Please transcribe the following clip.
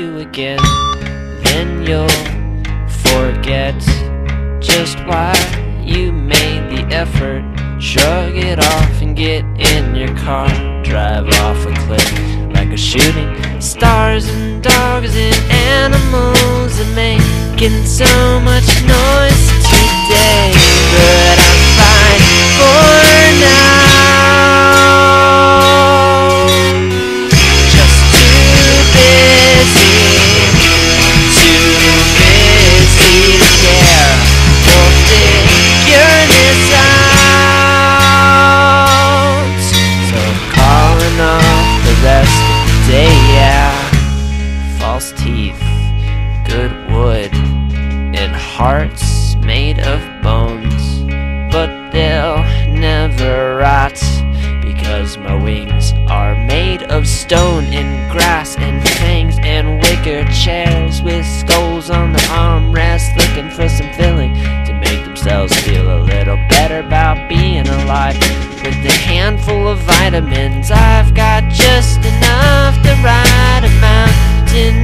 you again. Then you'll forget just why you made the effort. Shrug it off and get in your car. Drive off a cliff like a shooting. Stars and dogs and animals are making so much noise today. But I'm fine for now. Just too busy to care or figure this out. So I'm calling off the rest of the day, yeah. False teeth, good wood, and hearts made of bones, but they'll never rot, because my wings are made of stone and grass and fangs and wicker chairs with skulls on the armrests, looking for some filling to make themselves feel a little better about being alive. With a handful of vitamins, I've got just enough to ride a mountain